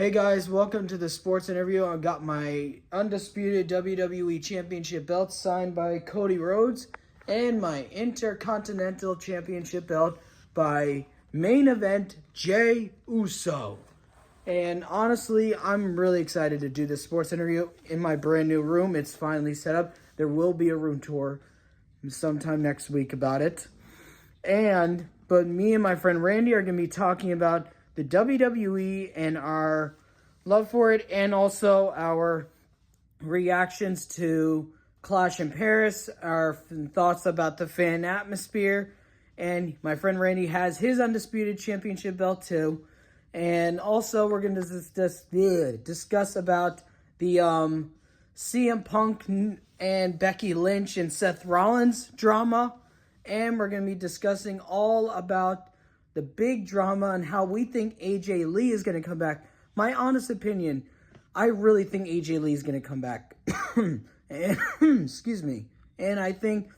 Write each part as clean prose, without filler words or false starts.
Hey guys, welcome to the sports interview. I've got my undisputed WWE Championship belt signed by Cody Rhodes and my Intercontinental Championship belt by Main Event Jey Uso. And honestly, I'm really excited to do this sports interview in my brand new room. It's finally set up. There will be a room tour sometime next week about it. But me and my friend Randy are going to be talking about the WWE and our love for it, and also our reactions to Clash in Paris, our thoughts about the fan atmosphere, and my friend Randy has his undisputed championship belt too. And also we're going to discuss about the CM Punk and Becky Lynch and Seth Rollins drama, and we're going to be discussing all about the big drama and how we think AJ Lee is going to come back. My honest opinion, I really think AJ Lee is going to come back. Excuse me. And I think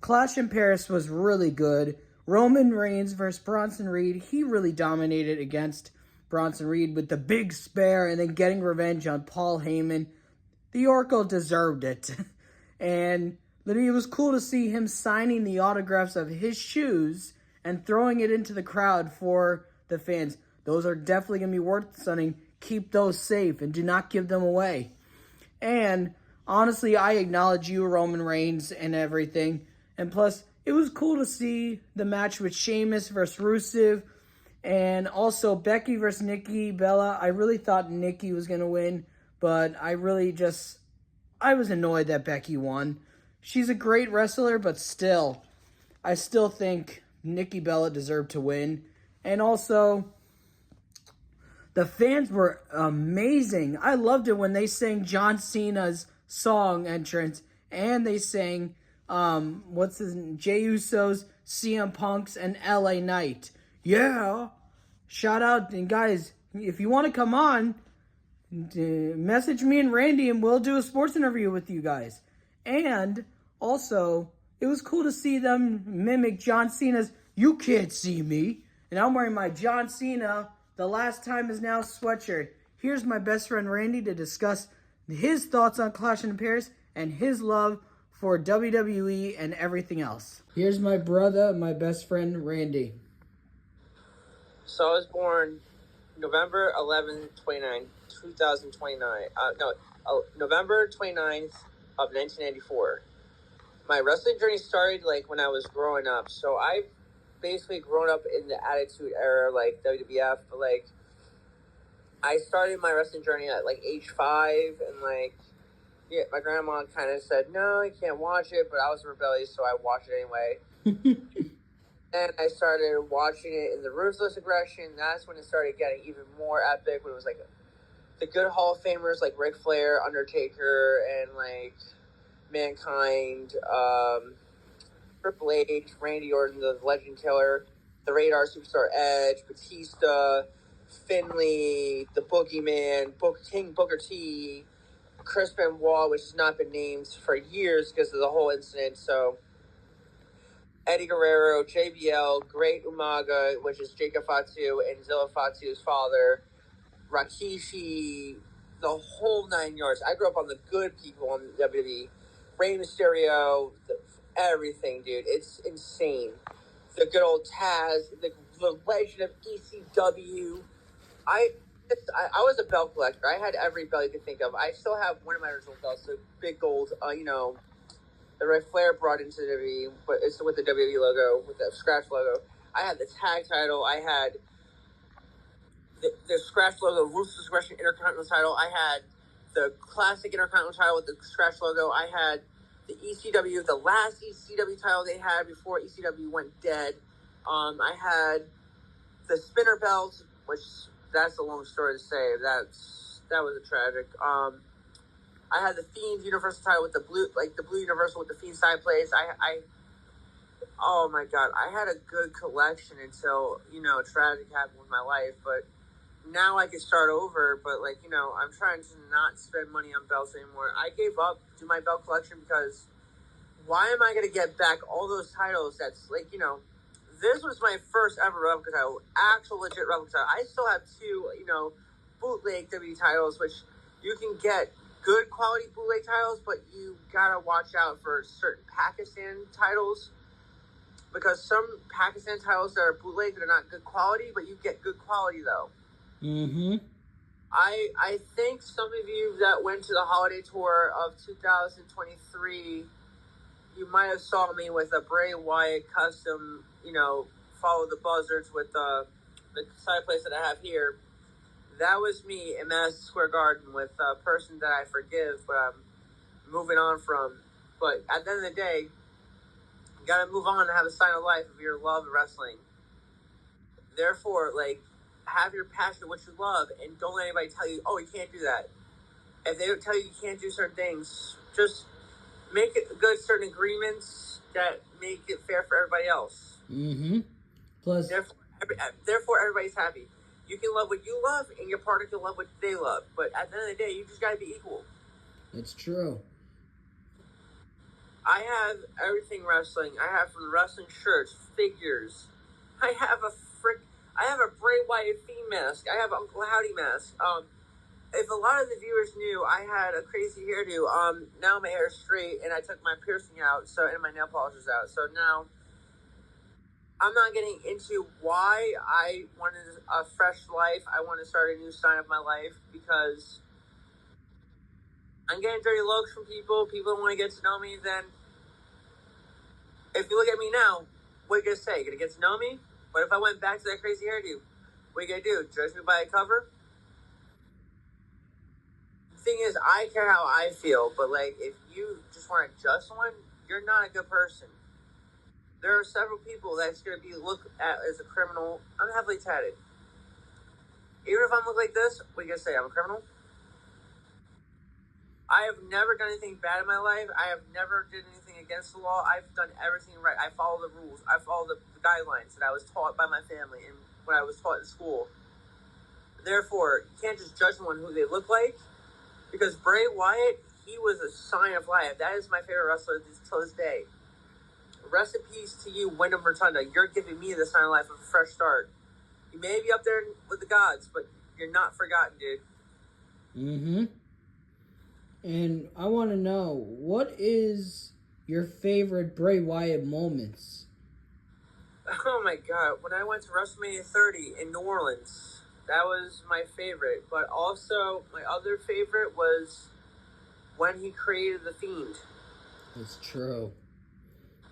Clash in Paris was really good. Roman Reigns versus Bronson Reed. He really dominated against Bronson Reed with the big spare and then getting revenge on Paul Heyman. The Oracle deserved it. And literally, it was cool to see him signing the autographs of his shoes and throwing it into the crowd for the fans. Those are definitely going to be worth something. Keep those safe and do not give them away. And honestly, I acknowledge you, Roman Reigns, and everything. And plus, it was cool to see the match with Shamus versus Rusev. And also Becky versus Nikki Bella. I really thought Nikki was going to win. But I was annoyed that Becky won. She's a great wrestler, but still, I still think Nikki Bella deserved to win. And also, the fans were amazing. I loved it when they sang John Cena's song entrance, and they sang Jey Uso's, CM Punk's, and LA Knight. Yeah. Shout out, and guys, if you want to come on, message me and Randy and we'll do a sports interview with you guys. And also, it was cool to see them mimic John Cena's "You Can't See Me." And I'm wearing my John Cena "The Last Time Is Now" sweatshirt. Here's my best friend Randy to discuss his thoughts on Clash in Paris and his love for WWE and everything else. Here's my brother, my best friend Randy. So I was born November 11, 2029. November 29th of 1994. My wrestling journey started when I was growing up. So I've basically grown up in the Attitude Era, like WWF, but I started my wrestling journey at age 5, and my grandma kind of said, no, you can't watch it, but I was rebellious, so I watched it anyway. And I started watching it in the Ruthless Aggression. That's when it started getting even more epic, when it was the good Hall of Famers like Ric Flair, Undertaker, and Mankind, Triple H, Randy Orton, the Legend Killer, the Radar Superstar Edge, Batista, Finley, the Boogeyman, King Booker T, Chris Benoit, which has not been named for years because of the whole incident. So Eddie Guerrero, JBL, Great Umaga, which is Jacob Fatu and Zilla Fatu's father, Rikishi, the whole 9 yards. I grew up on the good people on WWE. Rey Mysterio, everything, dude. It's insane. The good old Taz, the legend of ECW. I was a belt collector. I had every belt you could think of. I still have one of my original belts, the big gold, the Ric Flair brought into WWE, but it's with the WWE logo, with the scratch logo. I had the tag title. I had the scratch logo, Ruthless Aggression Intercontinental title. I had the classic Intercontinental title with the scratch logo. I had the ECW, the last ECW title they had before ECW went dead. I had the spinner belt, which that's a long story to say. That was a tragic. I had the Fiend Universal title with the blue Universal with the Fiend side plates. Oh my God, I had a good collection until tragic happened with my life. But now I can start over. But I'm trying to not spend money on belts anymore. I gave up to my belt collection because why am I going to get back all those titles? That's this was my first ever replica title, actual legit replica title. I still have two, bootleg WWE titles, which you can get good quality bootleg titles, but you gotta watch out for certain Pakistan titles, because some Pakistan titles that are bootleg, they're not good quality, but you get good quality though. Mm-hmm. I think some of you that went to the holiday tour of 2023, you might have saw me with a Bray Wyatt custom, follow the buzzards with the side place that I have here. That was me in Madison Square Garden with a person that I forgive, but I'm moving on from. But at the end of the day, you gotta move on and have a sign of life of your love of wrestling. Therefore, have your passion, what you love, and don't let anybody tell you, oh, you can't do that. If they don't tell you you can't do certain things, just make it good, certain agreements that make it fair for everybody else. Mm-hmm. Plus, therefore, everybody's happy. You can love what you love, and your partner can love what they love. But at the end of the day, you just gotta be equal. it's true. I have everything wrestling. I have from wrestling shirts, figures. I have a Bray Wyatt theme mask. I have Uncle Howdy mask. If a lot of the viewers knew, I had a crazy hairdo. Now my hair is straight, and I took my piercing out, and my nail polish is out. So now I'm not getting into why I wanted a fresh life. I want to start a new sign of my life because I'm getting dirty looks from people. People don't want to get to know me. Then, if you look at me now, what are you going to say? You're going to get to know me? But if I went back to that crazy hairdo, what are you going to do? Judge me by a cover? The thing is, I care how I feel. But, if you just want to judge someone, you're not a good person. There are several people that's going to be looked at as a criminal. I'm heavily tatted. Even if I look like this, what are you going to say? I'm a criminal? I have never done anything bad in my life. I have never did anything against the law. I've done everything right. I follow the rules. I follow the guidelines that I was taught by my family and when I was taught in school. Therefore, you can't just judge someone who they look like, because Bray Wyatt, he was a sign of life. That is my favorite wrestler till this day. Rest in peace to you, Wyndham Rotunda. You're giving me the sign of life of a fresh start. You may be up there with the gods, but you're not forgotten, dude. Mm-hmm. And I want to know, what is your favorite Bray Wyatt moments? Oh my god, when I went to WrestleMania 30 in New Orleans, that was my favorite. But also, my other favorite was when he created The Fiend. It's true.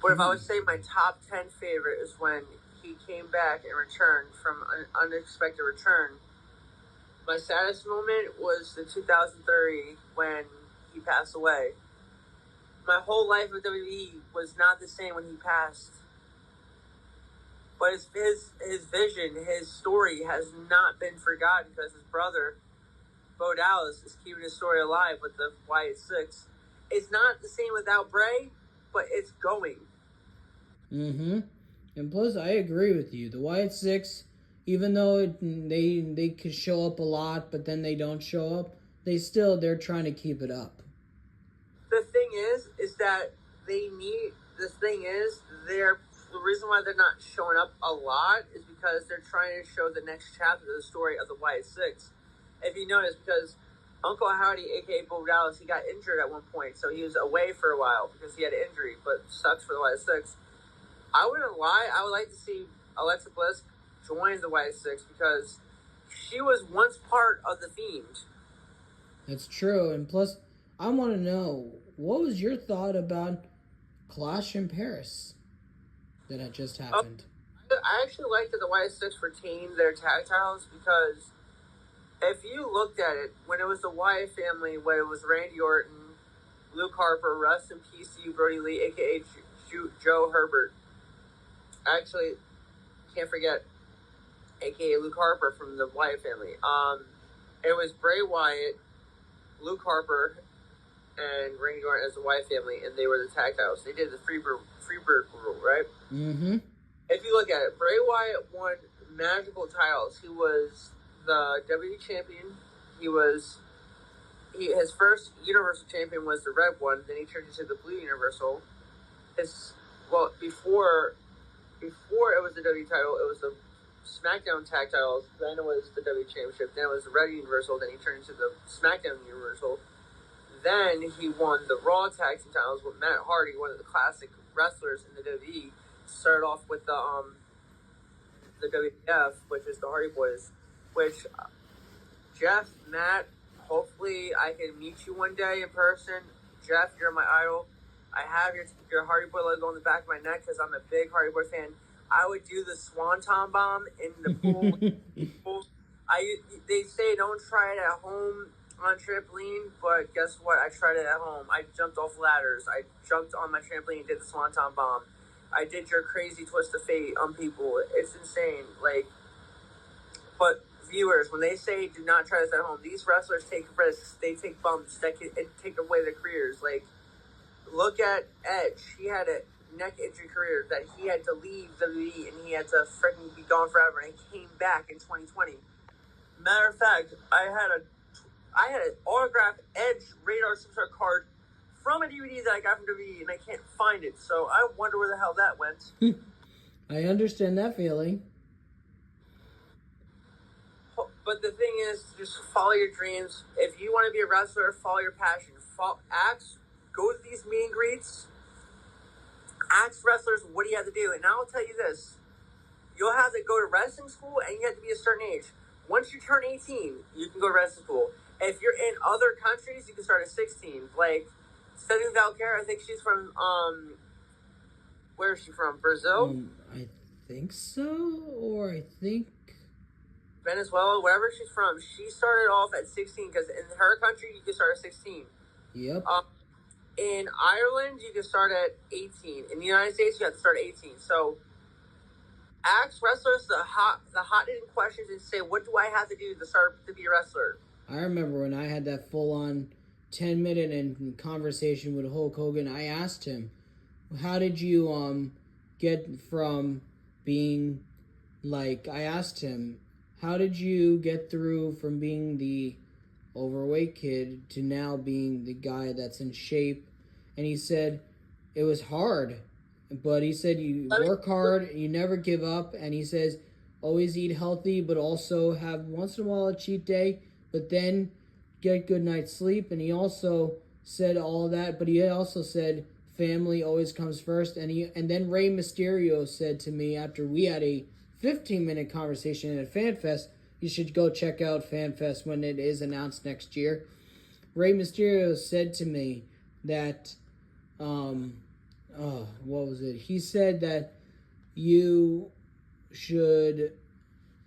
But if I would say my top 10 favorite is when he came back and returned from an unexpected return. My saddest moment was the 2030 when he passed away. My whole life with WWE was not the same when he passed. But his vision, his story has not been forgotten, because his brother, Bo Dallas, is keeping his story alive with the Wyatt Six. It's not the same without Bray, but it's going. Mm-hmm. And plus, I agree with you. The Wyatt Six, even though they could show up a lot, but then they don't show up, they're trying to keep it up. The thing is that the reason why they're not showing up a lot is because they're trying to show the next chapter of the story of the Wyatt Six. If you notice, because Uncle Howdy, aka Bo Dallas, he got injured at one point, so he was away for a while because he had an injury, but sucks for the Wyatt Six. I wouldn't lie, I would like to see Alexa Bliss join the Wyatt Six, because she was once part of the Fiend. That's true, and plus, I want to know, what was your thought about Clash in Paris that had just happened? I actually liked that the Wyatt Six retained their tag titles, because if you looked at it, when it was the Wyatt family, when it was Randy Orton, Luke Harper, rest in peace to you, Brody Lee, a.k.a. Joe Herbert. Actually, can't forget, a.k.a. Luke Harper from the Wyatt family. It was Bray Wyatt, Luke Harper, and Randy Orton as the Wyatt family, and they were the tag titles. They did the Freebird rule, right? Mm-hmm. If you look at it, Bray Wyatt won magical titles. He was the WWE champion. His first Universal champion was the red one. Then he turned into the blue Universal. Before it was the WWE title, it was the SmackDown tag titles. Then it was the WWE Championship. Then it was the Red Universal. Then he turned into the SmackDown Universal. Then he won the Raw tag team titles with Matt Hardy, one of the classic wrestlers in the WWE. Started off with the WWF, which is the Hardy Boys, which Jeff, Matt, hopefully I can meet you one day in person. Jeff, you're my idol. I have your Hardy Boy logo on the back of my neck because I'm a big Hardy Boy fan. I would do the Swanton Bomb in the pool. They say don't try it at home on trampoline, but guess what? I tried it at home. I jumped off ladders. I jumped on my trampoline and did the Swanton Bomb. I did your crazy twist of fate on people. It's insane. But viewers, when they say do not try this at home, these wrestlers take risks. They take bumps that can take away their careers. Look at Edge. He had a neck injury career that he had to leave WWE and he had to freaking be gone forever, and he came back in 2020. Matter of fact, I had an autographed Edge Radar Superstar card from a DVD that I got from WWE, and I can't find it. So I wonder where the hell that went. I understand that feeling. But the thing is, just follow your dreams. If you want to be a wrestler, follow your passion. Go to these meet and greets. Ask wrestlers, what do you have to do? And I'll tell you this. You'll have to go to wrestling school, and you have to be a certain age. Once you turn 18, you can go to wrestling school. If you're in other countries, you can start at 16. Stephanie Valkyrie, I think she's from, where is she from? Brazil? I think so, or I think... Venezuela, wherever she's from. She started off at 16, because in her country, you can start at 16. Yep. In Ireland, you can start at 18. In the United States, you have to start at 18. So, ask wrestlers the hot-hitting questions and say, what do I have to do to be a wrestler? I remember when I had that full-on 10-minute conversation with Hulk Hogan, I asked him, how did you get from being, I asked him, how did you get through from being the overweight kid to now being the guy that's in shape? And he said, it was hard, but he said you work hard, you never give up, and he says, always eat healthy, but also have once in a while a cheat day, but then get good night's sleep. And he also said all that, but he also said family always comes first. And then Rey Mysterio said to me after we had a 15-minute conversation at FanFest, you should go check out FanFest when it is announced next year. Rey Mysterio said to me that, what was it? He said that you should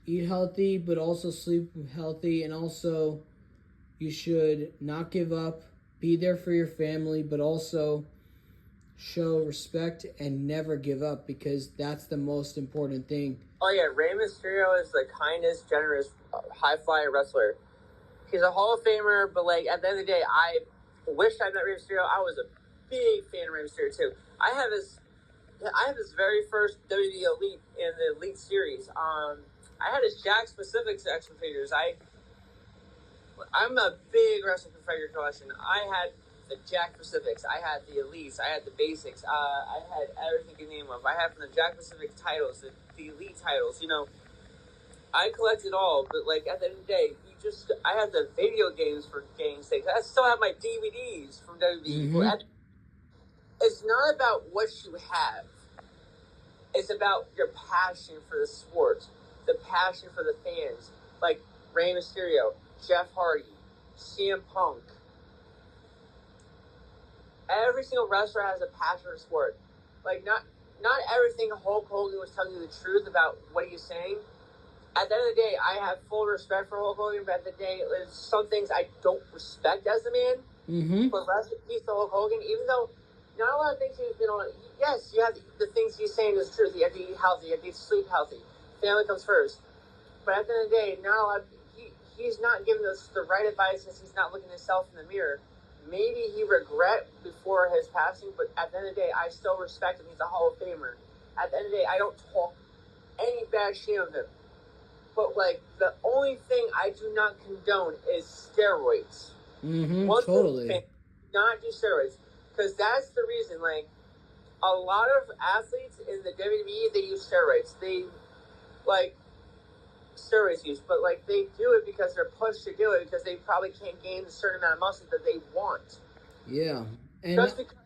eat healthy, but also sleep healthy, and also you should not give up, be there for your family, but also show respect and never give up, because that's the most important thing. Oh yeah, Rey Mysterio is the kindest, generous, high-flyer wrestler. He's a Hall of Famer, but at the end of the day, I wish I met Rey Mysterio. I was a big fan of Rey Mysterio too. I have his very first WWE Elite in the Elite series. I had his Jack Specifics action figures. I'm a big wrestling figure collection. I had the Jack Pacifics, I had the Elites, I had the Basics, I had everything you name of. I had from the Jack Pacific titles, the Elite titles, I collect it all, but at the end of the day, I have the video games for game's sake. I still have my DVDs from WWE. Mm-hmm. It's not about what you have. It's about your passion for the sport, the passion for the fans. Like Rey Mysterio, Jeff Hardy, CM Punk. Every single wrestler has a passion for the sport. Not everything Hulk Hogan was telling you the truth about what he was saying. At the end of the day, I have full respect for Hulk Hogan, but at the end of the day, there's some things I don't respect as a man. Mm-hmm. But rest in peace to Hulk Hogan, even though not a lot of things he's been on. Yes, you have the things he's saying is truth. You have to eat healthy. You have to sleep healthy. Family comes first. But at the end of the day, not a lot. He's not giving us the right advice since he's not looking at himself in the mirror. Maybe he regret before his passing, but at the end of the day, I still respect him. He's a Hall of Famer. At the end of the day, I don't talk any bad shit of him. But the only thing I do not condone is steroids. Mm-hmm. Totally. Thing, not do steroids. Because that's the reason, a lot of athletes in the WWE, they use steroids. They, steroids use, but like they do it because they're pushed to do it because they probably can't gain a certain amount of muscle that they want. Yeah, and just because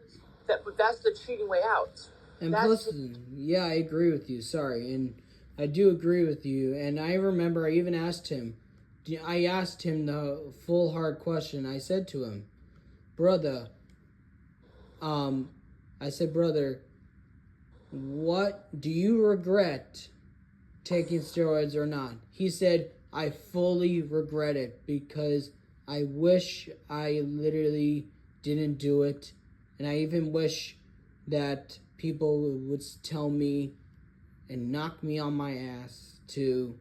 that's the cheating way out. And plus, yeah, I agree with you. Sorry, and I do agree with you. And I remember I even asked him. I asked him the full hard question. I said to him, brother, I said, brother, what do you regret taking steroids or not? He said, I fully regret it because I wish I literally didn't do it. And I even wish that people would tell me and knock me on my ass to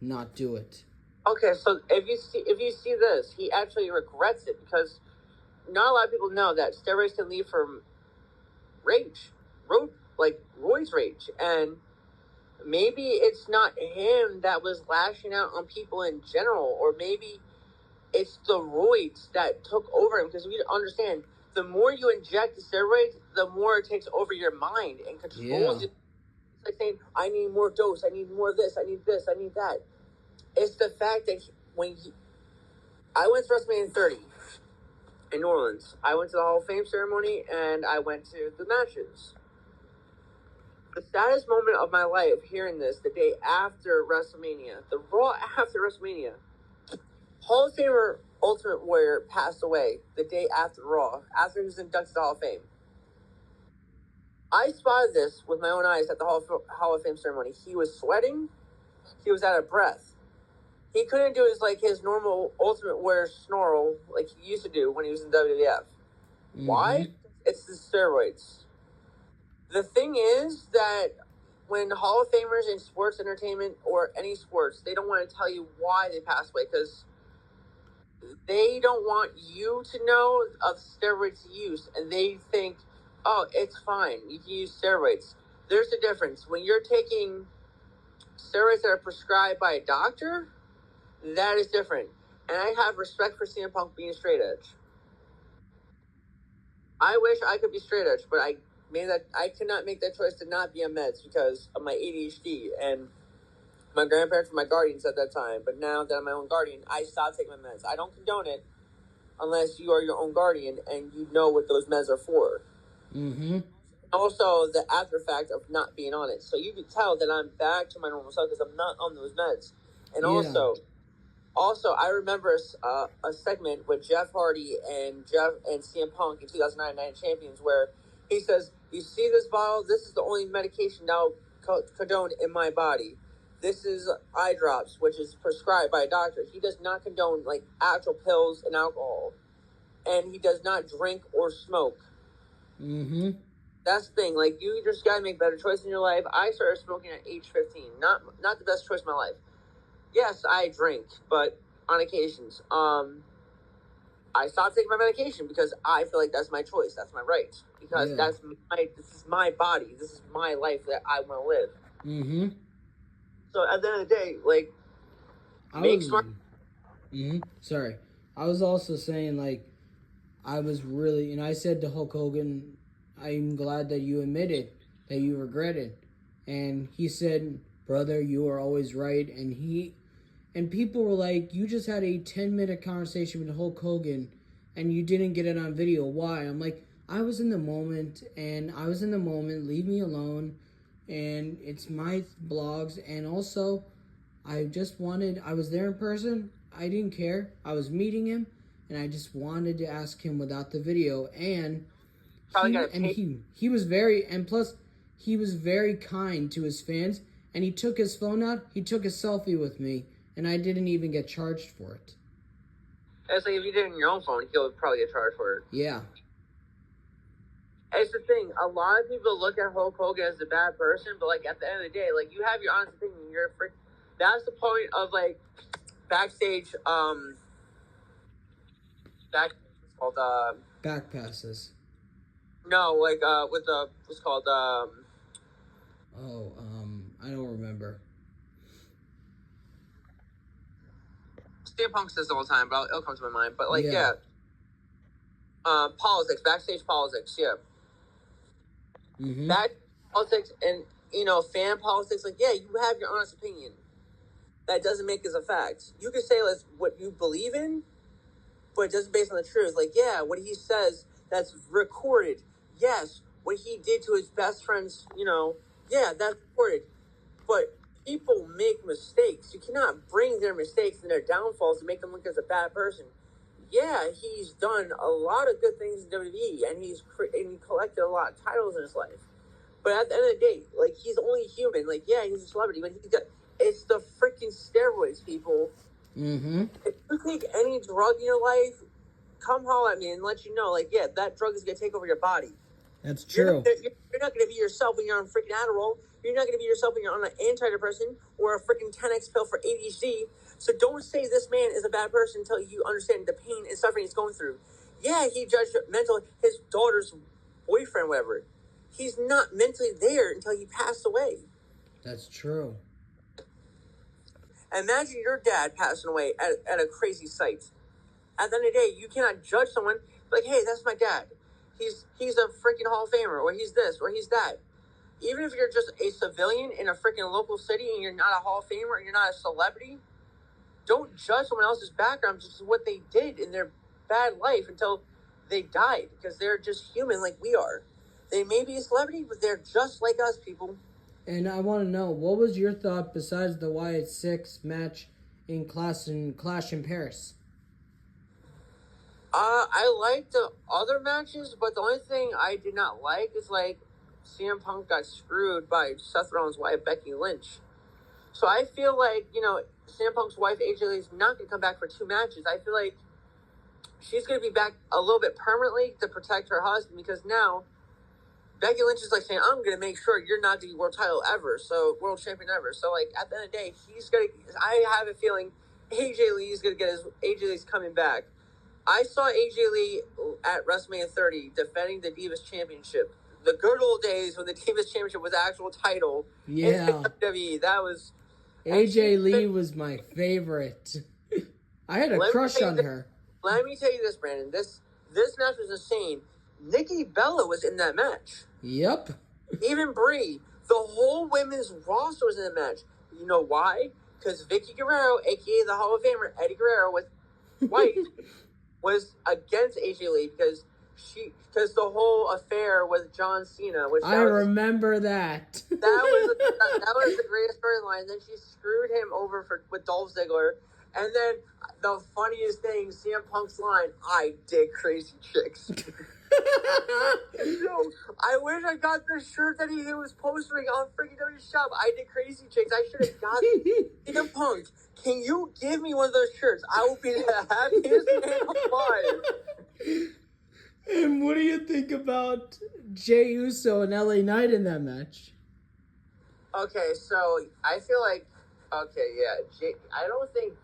not do it. Okay, so if you see this, he actually regrets it because not a lot of people know that steroids can lead from rage, Roy's rage, and maybe it's not him that was lashing out on people in general, or maybe it's the roids that took over him. Because we understand, the more you inject the steroids, the more it takes over your mind and controls you. It's like saying, I need more dose, I need more of this, I need that. It's the fact that I went to WrestleMania 30 in New Orleans. I went to the Hall of Fame ceremony, and I went to the matches. The saddest moment of my life hearing this, the day after WrestleMania, the Raw after WrestleMania, Hall of Famer Ultimate Warrior passed away the day after Raw, after he was inducted to the Hall of Fame. I spotted this with my own eyes at the Hall of Fame ceremony. He was sweating. He was out of breath. He couldn't do his normal Ultimate Warrior snarl like he used to do when he was in WWF. Mm-hmm. Why? It's the steroids. The thing is that when Hall of Famers in sports entertainment or any sports, they don't want to tell you why they passed away because they don't want you to know of steroids use, and they think, oh, it's fine, you can use steroids. There's a difference. When you're taking steroids that are prescribed by a doctor, that is different. And I have respect for CM Punk being straight edge. I wish I could be straight edge, but I cannot make that choice to not be on meds because of my ADHD, and my grandparents were my guardians at that time. But now that I'm my own guardian, I stopped taking my meds. I don't condone it unless you are your own guardian and you know what those meds are for. Mm-hmm. Also, the after fact of not being on it. So you can tell that I'm back to my normal self because I'm not on those meds. And also, I remember a segment with Jeff Hardy and CM Punk in 2009 Night of Champions where he says, you see this bottle? This is the only medication now condoned in my body. This is eye drops, which is prescribed by a doctor. He does not condone actual pills and alcohol. And he does not drink or smoke. Mm-hmm. That's the thing. You just got to make better choices in your life. I started smoking at age 15. Not the best choice in my life. Yes, I drink, but on occasions. I stopped taking my medication because I feel like that's my choice. That's my right. Because this is my body. This is my life that I want to live. Mm-hmm. So at the end of the day, make smart. Mm-hmm. Sorry. I was also saying, I was really, and I said to Hulk Hogan, I'm glad that you admitted that you regret it. And he said, brother, you are always right. And people were like, you just had a 10-minute conversation with Hulk Hogan and you didn't get it on video. Why? I'm like, I was in the moment, leave me alone. And it's my blogs. And also, I was there in person. I didn't care. I was meeting him and I just wanted to ask him without the video. And he was very kind to his fans. And he took his phone out. He took a selfie with me. And I didn't even get charged for it. It's like if you did it on your own phone, you'll probably get charged for it. Yeah. It's the thing. A lot of people look at Hulk Hogan as a bad person, but at the end of the day, you have your honest opinion. You're a freak. That's the point of backstage. It's called back passes. No, with the what's called I don't remember. CM Punk says all the time, but it'll come to my mind. But politics, backstage politics, yeah. Mm-hmm. Back politics and fan politics, you have your honest opinion. that doesn't make it a fact. You could say that's what you believe in, but it doesn't based on the truth. Like, yeah, what he says that's recorded. Yes, what he did to his best friends, yeah, that's recorded. But people make mistakes. You cannot bring their mistakes and their downfalls to make them look as a bad person. Yeah, he's done a lot of good things in WWE, and he collected a lot of titles in his life. But at the end of the day, like, he's only human. Like, yeah, he's a celebrity, but it's the freaking steroids, people. Mm-hmm. If you take any drug in your life, come holler at me and let you know, like, yeah, that drug is going to take over your body. That's true. You're not going to be yourself when you're on freaking Adderall. You're not going to be yourself when you're on an antidepressant or a freaking 10X pill for ADHD. So don't say this man is a bad person until you understand the pain and suffering he's going through. Yeah, he judged his daughter's boyfriend, whatever. He's not mentally there until he passed away. That's true. Imagine your dad passing away at a crazy sight. At the end of the day, you cannot judge someone like, hey, that's my dad. He's a freaking Hall of Famer, or he's this, or he's that. Even if you're just a civilian in a freaking local city and you're not a Hall of Famer and you're not a celebrity, don't judge someone else's background just what they did in their bad life until they died, because they're just human like we are. They may be a celebrity, but they're just like us, people. And I want to know, what was your thought besides the Wyatt 6 match in Clash in Paris? I liked the other matches, but the only thing I did not like is, like, CM Punk got screwed by Seth Rollins' wife, Becky Lynch. So I feel like, CM Punk's wife, AJ Lee, is not going to come back for 2 matches. I feel like she's going to be back a little bit permanently to protect her husband, because now Becky Lynch is, like, saying, I'm going to make sure you're not the world title ever, world champion ever. So, like, at the end of the day, I have a feeling AJ Lee is going to get AJ Lee's coming back. I saw AJ Lee at WrestleMania 30 defending the Divas Championship. The good old days when the Divas Championship was the actual title. Yeah. In WWE. That was... AJ Lee was my favorite. I had a crush on her. Let me tell you this, Brandon. This match was insane. Nikki Bella was in that match. Yep. Even Brie. The whole women's roster was in the match. You know why? Because Vicky Guerrero, a.k.a. the Hall of Famer, Eddie Guerrero, with White... was against AJ Lee because the whole affair with John Cena, which I remember that. That was the greatest storyline. Then she screwed him over with Dolph Ziggler, and then the funniest thing, CM Punk's line, "I dig crazy chicks." Yo, I wish I got the shirt that he was postering on freaking WWE Shop. I did crazy chicks. I should have got CM Punk. Can you give me one of those shirts? I will be the happiest man alive. And what do you think about Jey Uso and LA Knight in that match? Okay, so I feel like, I don't think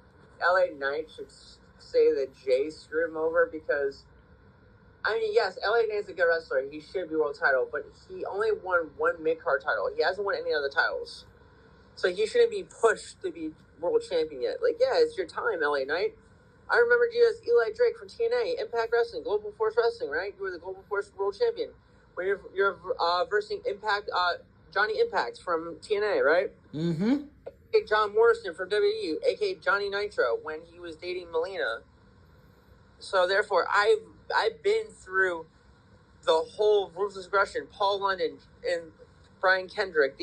LA Knight should say that Jey screwed him over, because, I mean, yes, LA Knight's a good wrestler. He should be world title, but he only won one mid-card title. He hasn't won any other titles. So he shouldn't be pushed to be world champion yet. Like, yeah, it's your time, LA Knight. I remember you as Eli Drake from TNA, Impact Wrestling, Global Force Wrestling, right? You were the Global Force World Champion. When you're versing Impact, Johnny Impact from TNA, right? Mm-hmm. A.K.A. John Morrison from WWE, a.k.a. Johnny Nitro, when he was dating Melina. So, therefore, I've been through the whole Ruthless Aggression, Paul London and Brian Kendrick,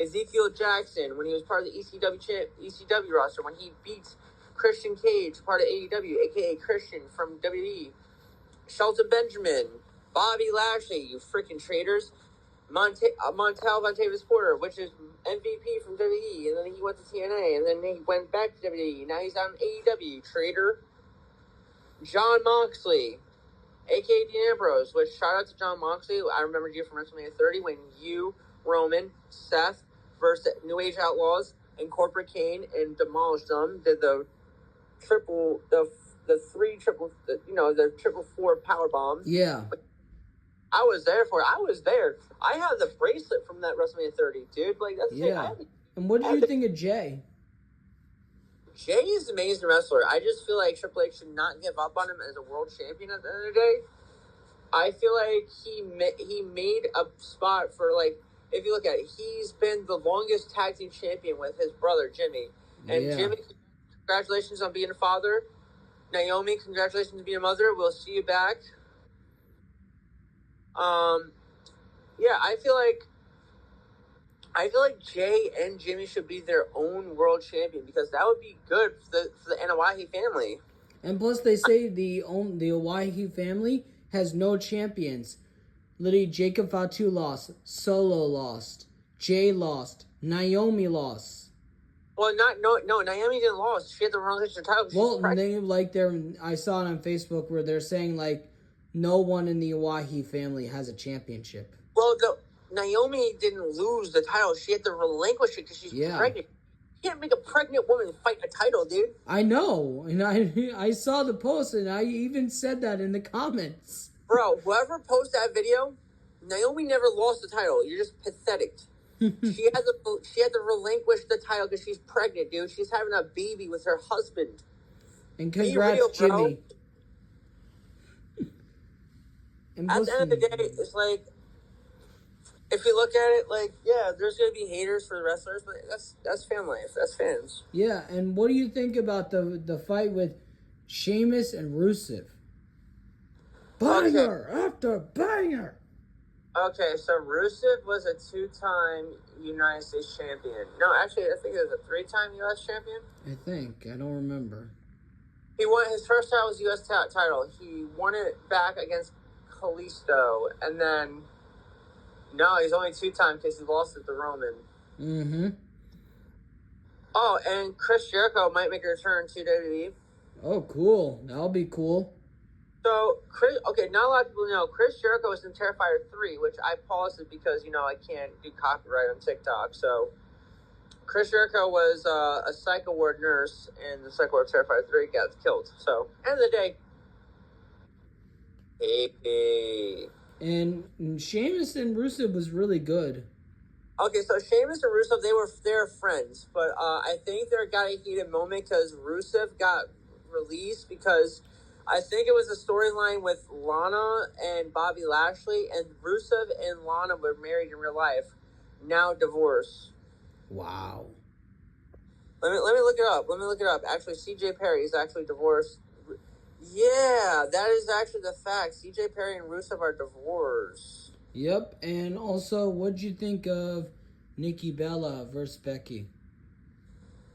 Ezekiel Jackson, when he was part of the ECW roster, when he beat Christian Cage, part of AEW, a.k.a. Christian from WWE, Shelton Benjamin, Bobby Lashley, you freaking traitors, Montel Vontavis Porter, which is MVP from WWE, and then he went to TNA, and then he went back to WWE, now he's on AEW, traitor. John Moxley, a.k.a. Dean Ambrose, which, shout out to John Moxley. I remember you from WrestleMania 30 when you, Roman, Seth versus New Age Outlaws and Corporate Kane and demolished them. Did the triple four power bomb. Yeah. I was there for it. I was there. I have the bracelet from that WrestleMania 30, dude. Like, that's the thing. And what did you think of Jey? Jey is an amazing wrestler. I just feel like Triple H should not give up on him as a world champion at the end of the day. I feel like he made a spot for, like, if you look at it, he's been the longest tag team champion with his brother, Jimmy. And Jimmy, congratulations on being a father. Naomi, congratulations on being a mother. We'll see you back. Yeah, I feel like Jay and Jimmy should be their own world champion because that would be good for the Anoa'i family. And plus, they say the Owyhee family has no champions. Literally, Jacob Fatu lost, Solo lost, Jay lost, Naomi lost. Well, Naomi didn't lose. She had the wrong title. Well, I saw it on Facebook where they're saying like no one in the Owyhee family has a championship. Well, Naomi didn't lose the title. She had to relinquish it because she's pregnant. You can't make a pregnant woman fight a title, dude. I know, and I saw the post, and I even said that in the comments. Bro, whoever posted that video, Naomi never lost the title. You're just pathetic. She had to relinquish the title because she's pregnant, dude. She's having a baby with her husband. And congrats, Jimmy. At the end of the day, it's like, if you look at it, like, yeah, there's going to be haters for the wrestlers, but that's fan life. That's fans. Yeah, and what do you think about the fight with Shamus and Rusev? Banger after banger. Okay, so Rusev was a 2-time United States champion. No, actually, I think it was a 3-time U.S. champion. I think. I don't remember. He won his first title was U.S. title. He won it back against Kalisto, and then he's only 2-time because he lost it to Roman. Mm-hmm. Oh, and Chris Jericho might make a return to WWE. Oh, cool. That'll be cool. So, not a lot of people know, Chris Jericho was in Terrifier 3, which I paused it because, I can't do copyright on TikTok. So, Chris Jericho was a psych ward nurse, and the psych ward of Terrifier 3 got killed. So, end of the day, hey. And Sheamus and Rusev was really good. Okay, so Sheamus and Rusev, they're friends, but I think there got a heated moment because Rusev got released because I think it was a storyline with Lana and Bobby Lashley, and Rusev and Lana were married in real life, now divorced. Wow. Let me look it up. Actually, CJ Perry is actually divorced. Yeah, that is actually the fact. CJ Perry and Rusev are divorced. Yep, and also, what'd you think of Nikki Bella versus Becky?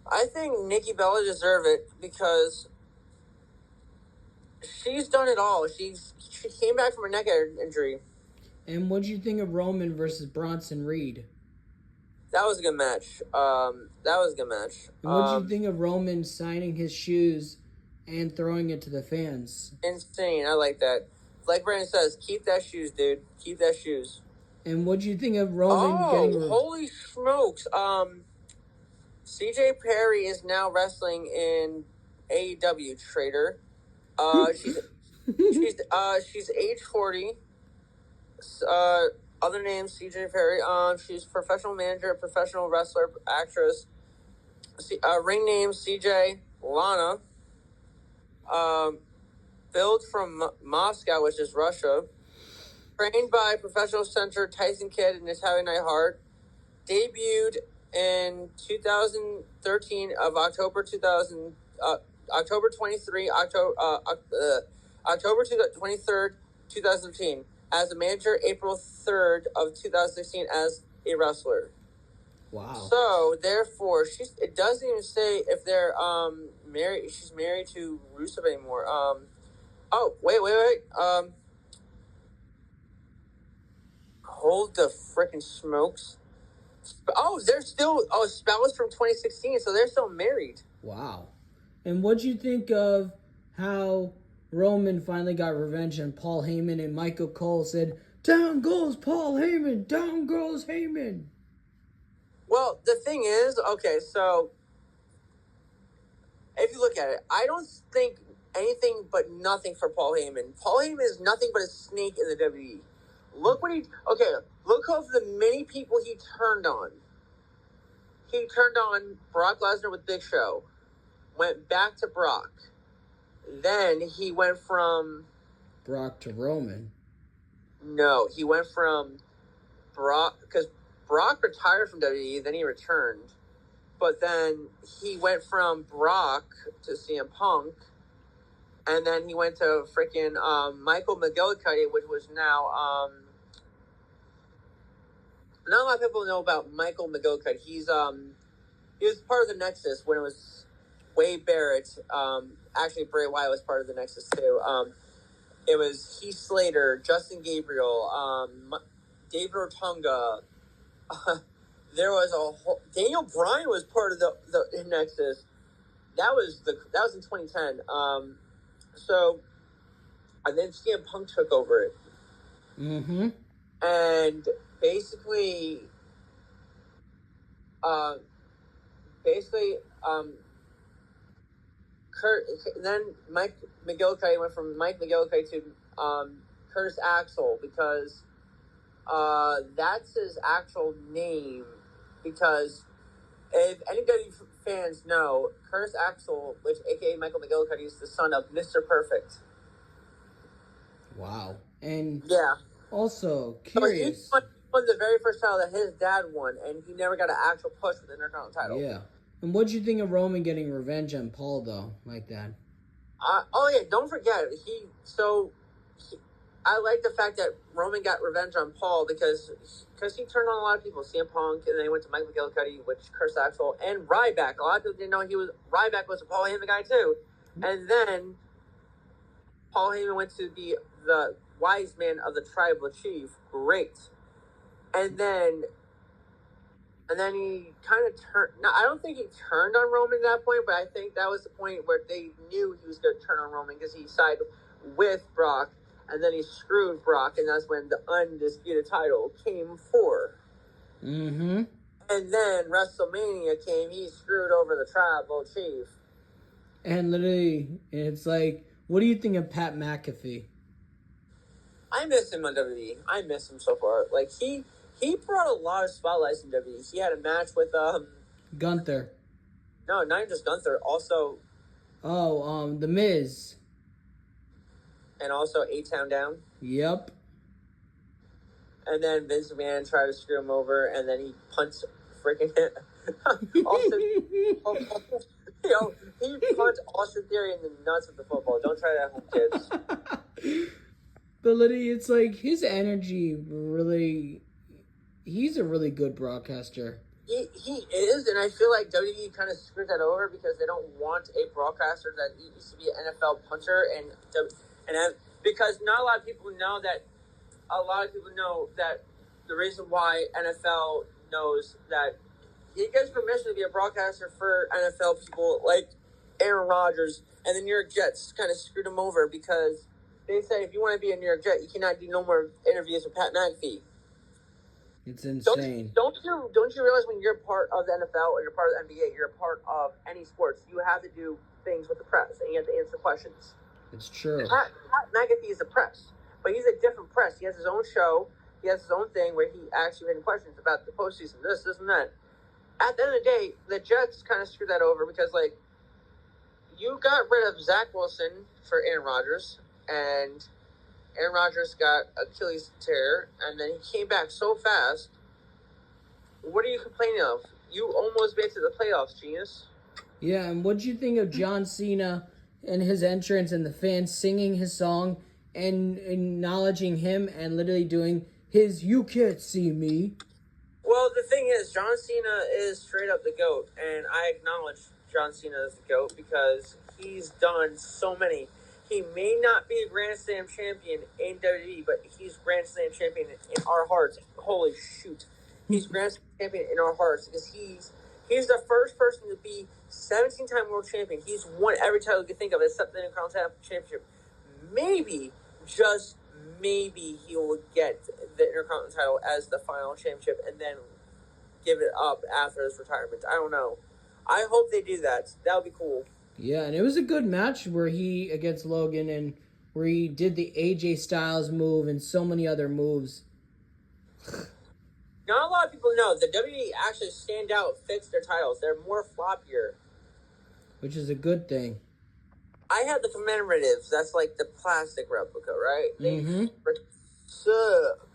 I think Nikki Bella deserved it because she's done it all. She came back from a neck injury. And what'd you think of Roman versus Bronson Reed? That was a good match. And what'd you think of Roman signing his shoes and throwing it to the fans? Insane. I like that. Like Brandon says, keep that shoes, dude. Keep that shoes. And what'd you think of Roman getting... holy smokes. CJ Perry is now wrestling in AEW, Trader. She's age 40. Other name, CJ Perry. She's professional manager, professional wrestler, actress. Ring name, CJ Lana. Built from Moscow, which is Russia. Trained by professional center Tyson Kidd and Italian Night Heart. Debuted in 2013 of October 2000. October 23rd, 2015, as a manager, April 3rd of 2016 as a wrestler. Wow. So, therefore, it doesn't even say if they're married. She's married to Rusev anymore. Wait. Hold the frickin' smokes. They're still spouse from 2016, so they're still married. Wow. And what'd you think of how Roman finally got revenge on Paul Heyman and Michael Cole said, "Down goes Paul Heyman, down goes Heyman"? Well, the thing is, okay, so if you look at it, I don't think anything but nothing for Paul Heyman. Paul Heyman is nothing but a snake in the WWE. Look of the many people he turned on. He turned on Brock Lesnar with Big Show. Went back to Brock. Then he went from Brock to Roman. No, he went from Brock, because Brock retired from WWE, then he returned. But then he went from Brock to CM Punk, and then he went to freaking Michael McGillicuddy, which was now not a lot of people know about Michael McGillicuddy. He was part of the Nexus when it was Wade Barrett. Actually, Bray Wyatt was part of the Nexus too. It was Heath Slater, Justin Gabriel, David Ortunga. There was Daniel Bryan was part of the Nexus. That was in 2010. So, and then CM Punk took over it. Mm-hmm. And basically, then Mike McGillicuddy went from Mike McGillicuddy to Curtis Axel, because that's his actual name. Because if anybody fans know, Curtis Axel, which aka Michael McGillicuddy, is the son of Mr. Perfect. Wow. And yeah. Also, curious. So he won the very first title that his dad won, and he never got an actual push with the Intercontinental title. Yeah. And what'd you think of Roman getting revenge on Paul, though, like that? Don't forget, I like the fact that Roman got revenge on Paul because he turned on a lot of people. CM Punk, and then he went to Mike McGillicuddy, which Curtis Axel, and Ryback. A lot of people didn't know Ryback was a Paul Heyman guy too. And then Paul Heyman went to be the wise man of the tribal chief. Great. And then he kind of turned. Now, I don't think he turned on Roman at that point, but I think that was the point where they knew he was going to turn on Roman because he sided with Brock, and then he screwed Brock, and that's when the undisputed title came for. Mm-hmm. And then WrestleMania came, he screwed over the tribal chief. And literally, it's like, what do you think of Pat McAfee? I miss him on WWE. I miss him so far. Like, he brought a lot of spotlights in WWE. He had a match with Gunther. No, not even just Gunther. Also, The Miz. And also A-Town Down. Yep. And then Vince McMahon tried to screw him over, and then he punched freaking Austin. He punched Austin Theory in the nuts with the football. Don't try that at home, kids. But literally, it's like his energy really. He's a really good broadcaster. He is, and I feel like WWE kind of screwed that over because they don't want a broadcaster that used to be an NFL punter, and because not a lot of people know that. A lot of people know that the reason why NFL knows that he gets permission to be a broadcaster for NFL people like Aaron Rodgers, and the New York Jets kind of screwed him over because they say if you want to be a New York Jet, you cannot do no more interviews with Pat McAfee. It's insane. Don't you realize when you're part of the NFL or you're part of the NBA, you're a part of any sports, you have to do things with the press and you have to answer questions. It's true. Pat McAfee is the press, but he's a different press. He has his own show. He has his own thing where he asks you any questions about the postseason, this, and that. At the end of the day, the Jets kind of screwed that over because, like, you got rid of Zach Wilson for Aaron Rodgers, and Aaron Rodgers got Achilles tear, and then he came back so fast. What are you complaining of? You almost made it to the playoffs, genius. Yeah, and what do you think of John Cena and his entrance and the fans singing his song and acknowledging him and literally doing his "You Can't See Me"? Well, the thing is, John Cena is straight up the GOAT, and I acknowledge John Cena as the GOAT because he's done so many. He may not be a Grand Slam champion in WWE, but he's Grand Slam champion in our hearts. Holy shoot. He's Grand Slam champion in our hearts because he's the first person to be 17-time world champion. He's won every title you can think of except the Intercontinental Championship. Maybe, just maybe, he will get the Intercontinental title as the final championship and then give it up after his retirement. I don't know. I hope they do that. That would be cool. Yeah, and it was a good match where he against Logan and where he did the AJ Styles move and so many other moves. Not a lot of people know the WWE actually stand out, fix their titles. They're more floppier, which is a good thing. I have the commemoratives. That's like the plastic replica, right? They mm-hmm. suck.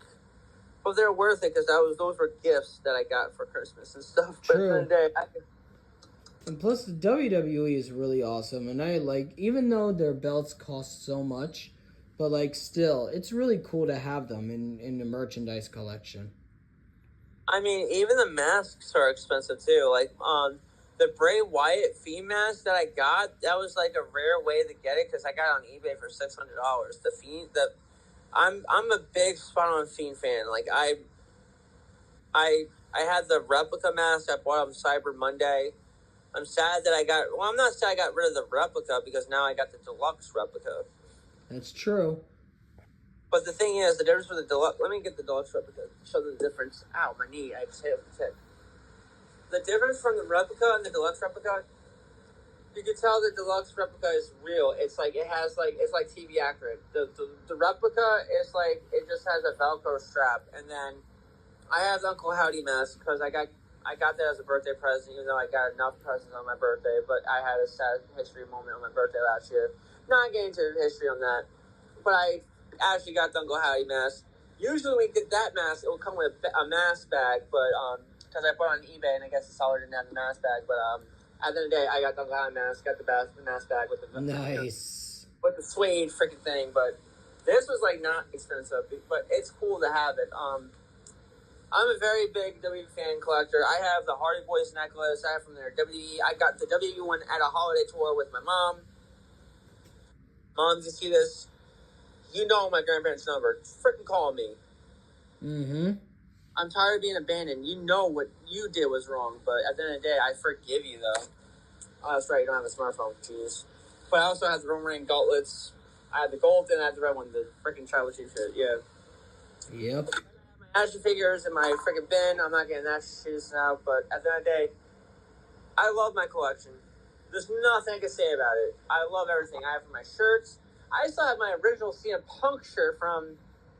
Well, they're worth it because those were gifts that I got for Christmas and stuff. True. But And plus, the WWE is really awesome, and I like, even though their belts cost so much, but like still, it's really cool to have them in the merchandise collection. I mean, even the masks are expensive too. Like, the Bray Wyatt Fiend mask that I got, that was like a rare way to get it because I got it on eBay for $600. The Fiend, I'm a big Spot-On Fiend fan. Like, I had the replica mask I bought on Cyber Monday. I'm sad that I'm not sad I got rid of the replica because now I got the deluxe replica. That's true. But the thing is, the difference with the deluxe, let me get the deluxe replica to show the difference. Ow, my knee, I just hit it with the tip. The difference from the replica and the deluxe replica, you can tell the deluxe replica is real. It's like, it's like TV accurate. The replica is like, it just has a Velcro strap. And then I have the Uncle Howdy mask because I got that as a birthday present, even though I got enough presents on my birthday. But I had a sad history moment on my birthday last year. Not getting into history on that, but I actually got the Uncle Howdy mask. Usually when we get that mask, it will come with a mask bag, but because I bought it on eBay and I guess the seller didn't have the mask bag. But at the end of the day, I got the Uncle Howdy mask, got the mask bag with the Nice, with the suede freaking thing. But this was like not expensive, but it's cool to have it. I'm a very big WWE fan collector. I have the Hardy Boys necklace. I have from their WWE. I got the WWE one at a holiday tour with my mom. Mom, you see this? You know my grandparents' number. Freaking call me. Mm-hmm. I'm tired of being abandoned. You know what you did was wrong, but at the end of the day, I forgive you, though. Oh, that's right. You don't have a smartphone. Jeez. But I also have the Roman Reigns gauntlets. I have the gold and I have the red one, the freaking tribal chief shit. Yeah. Yep. Action figures in my freaking bin. I'm not getting that shit now, but at the end of the day, I love my collection. There's nothing I can say about it. I love everything. I have my shirts. I still have my original CM Punk shirt from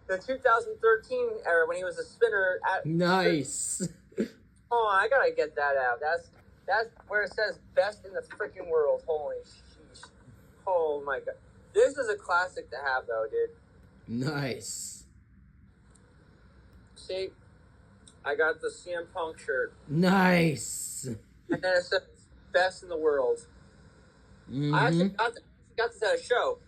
the 2013 era when he was a spinner at. Nice. Oh, I gotta get that out. That's where it says best in the freaking world. Holy sheesh. Oh my god. This is a classic to have though, dude. Nice. See, I got the CM Punk shirt. Nice. And then it says best in the world. Mm-hmm. I actually got this at a show.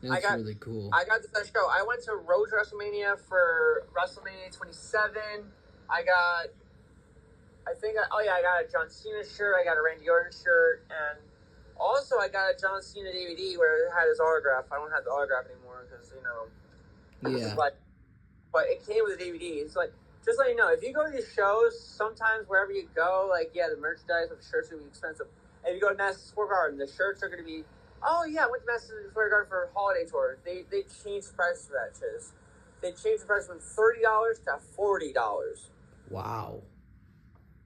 That's really cool. I got this at a show. I went to Road to WrestleMania for WrestleMania 27. I got a John Cena shirt. I got a Randy Orton shirt. And also I got a John Cena DVD where it had his autograph. I don't have the autograph anymore because, Yeah. But it came with a DVD. It's like, just let you know, if you go to these shows, sometimes wherever you go, the merchandise with the shirts are going to be expensive. If you go to Madison Square Garden, the shirts are going to be, oh yeah, I went to Madison Square Garden for a holiday tour. They changed the price for that, Chiz. They changed the price from $30 to $40. Wow.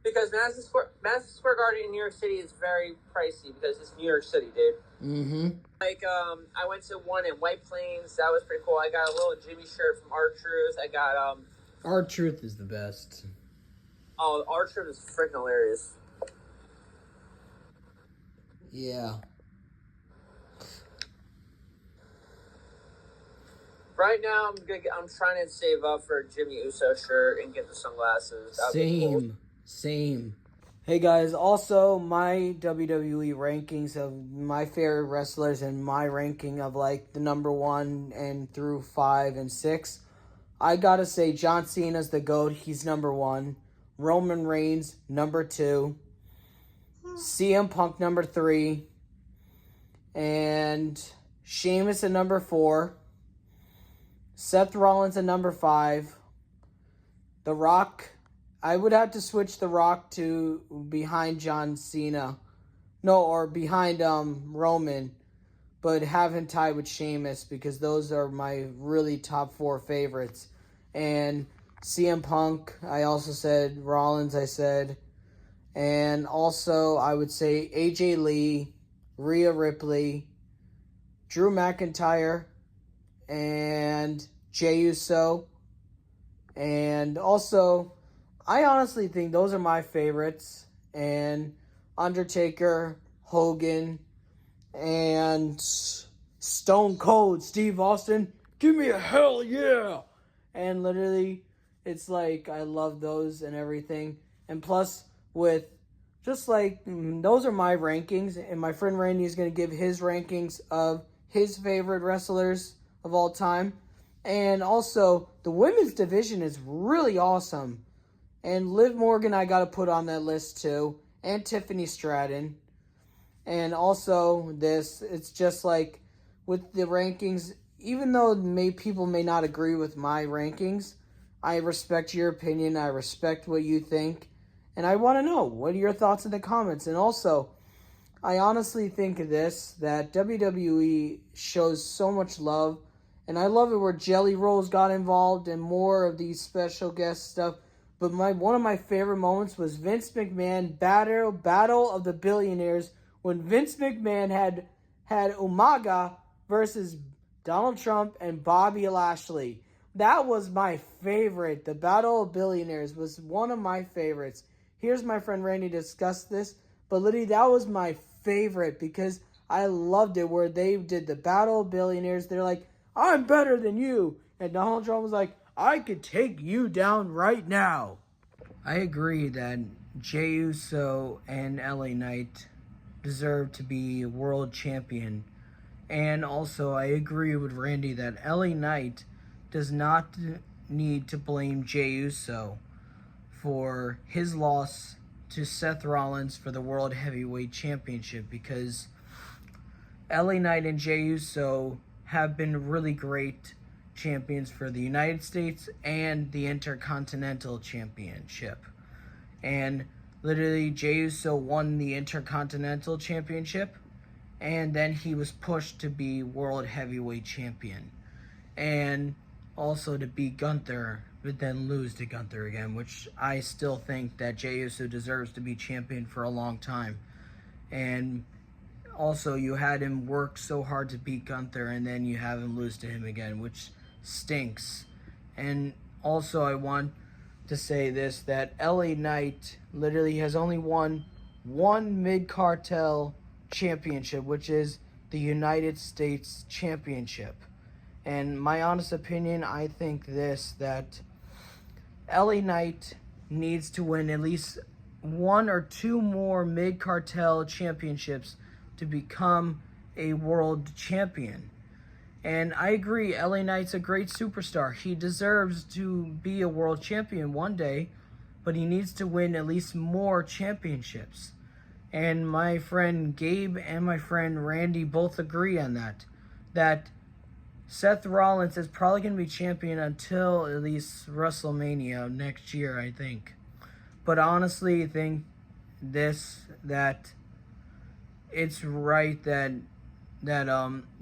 Because Madison Square Garden in New York City is very pricey because it's New York City, dude. Mm-hmm. I went to one in White Plains. That was pretty cool. I got a little Jimmy shirt from R-Truth. I got, R-Truth is the best. Oh, R-Truth is freaking hilarious. Yeah. Right now, I'm trying to save up for a Jimmy Uso shirt and get the sunglasses. Same. Hey guys, also my WWE rankings of my favorite wrestlers and my ranking of the number 1 and through 5 and 6. I gotta say John Cena's the GOAT. He's number 1. Roman Reigns, number 2. CM Punk, number 3. And Shamus at number 4. Seth Rollins at number 5. The Rock, I would have to switch The Rock to behind John Cena. No, or behind Roman. But have him tied with Sheamus because those are my really top 4 favorites. And CM Punk, I also said. Rollins, I said. And also, I would say AJ Lee, Rhea Ripley, Drew McIntyre, and Jey Uso. And also, I honestly think those are my favorites. And Undertaker, Hogan, and Stone Cold Steve Austin. Give me a hell yeah! And literally, it's like, I love those and everything. And plus, with just like, those are my rankings. And my friend Randy is going to give his rankings of his favorite wrestlers of all time. And also, the women's division is really awesome. And Liv Morgan I got to put on that list too. And Tiffany Stratton. And also it's just like with the rankings, even though people may not agree with my rankings, I respect your opinion. I respect what you think. And I want to know, what are your thoughts in the comments? And also, I honestly think that WWE shows so much love. And I love it where Jelly Rolls got involved and more of these special guest stuff. But one of my favorite moments was Vince McMahon Battle of the Billionaires, when Vince McMahon had Umaga versus Donald Trump and Bobby Lashley. That was my favorite. The Battle of Billionaires was one of my favorites. Here's my friend Randy to discuss this. But literally, that was my favorite because I loved it where they did the Battle of Billionaires. They're like, I'm better than you. And Donald Trump was like, I could take you down right now. I agree that Jey Uso and LA Knight deserve to be world champion. And also, I agree with Randy that LA Knight does not need to blame Jey Uso for his loss to Seth Rollins for the World Heavyweight Championship, because LA Knight and Jey Uso have been really great champions for the United States and the Intercontinental Championship. And literally, Jey Uso won the Intercontinental Championship, and then he was pushed to be World Heavyweight Champion. And also to beat Gunther, but then lose to Gunther again, which I still think that Jey Uso deserves to be champion for a long time. And also, you had him work so hard to beat Gunther, and then you have him lose to him again, which stinks. And also, I want to say this, that LA Knight literally has only won one mid-cartel championship, which is the United States Championship. And my honest opinion, I think that LA Knight needs to win at least one or two more mid-cartel championships to become a world champion. And I agree, LA Knight's a great superstar. He deserves to be a world champion one day, but he needs to win at least more championships. And my friend Gabe and my friend Randy both agree on that Seth Rollins is probably going to be champion until at least WrestleMania next year, I think. But honestly, I think that it's right that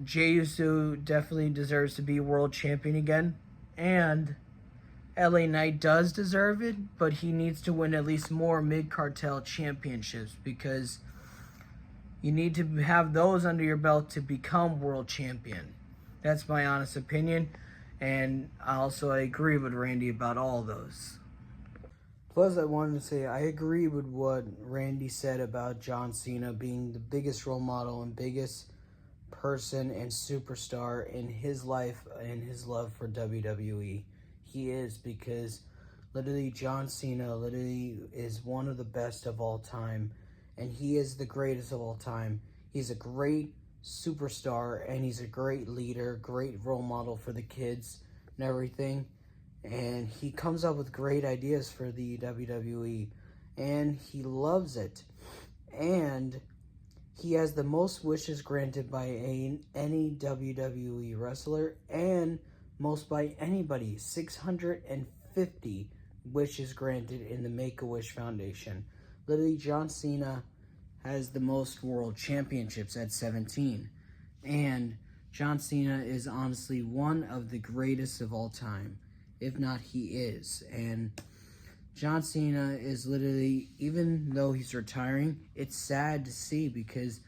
Jey Uso definitely deserves to be world champion again, and LA Knight does deserve it, but he needs to win at least more mid-cartel championships, because you need to have those under your belt to become world champion. That's my honest opinion, and I agree with Randy about all those. Plus, I wanted to say I agree with what Randy said about John Cena being the biggest role model and biggest person and superstar in his life and his love for WWE. He is, because literally John Cena literally is one of the best of all time, and he is the greatest of all time. He's a great superstar, and he's a great leader, great role model for the kids and everything. And he comes up with great ideas for the WWE, and he loves it. And he has the most wishes granted by any WWE wrestler, and most by anybody. 650 wishes granted in the Make-A-Wish Foundation. Literally, John Cena has the most world championships at 17. And John Cena is honestly one of the greatest of all time. If not, he is. And John Cena is literally, even though he's retiring, it's sad to see, because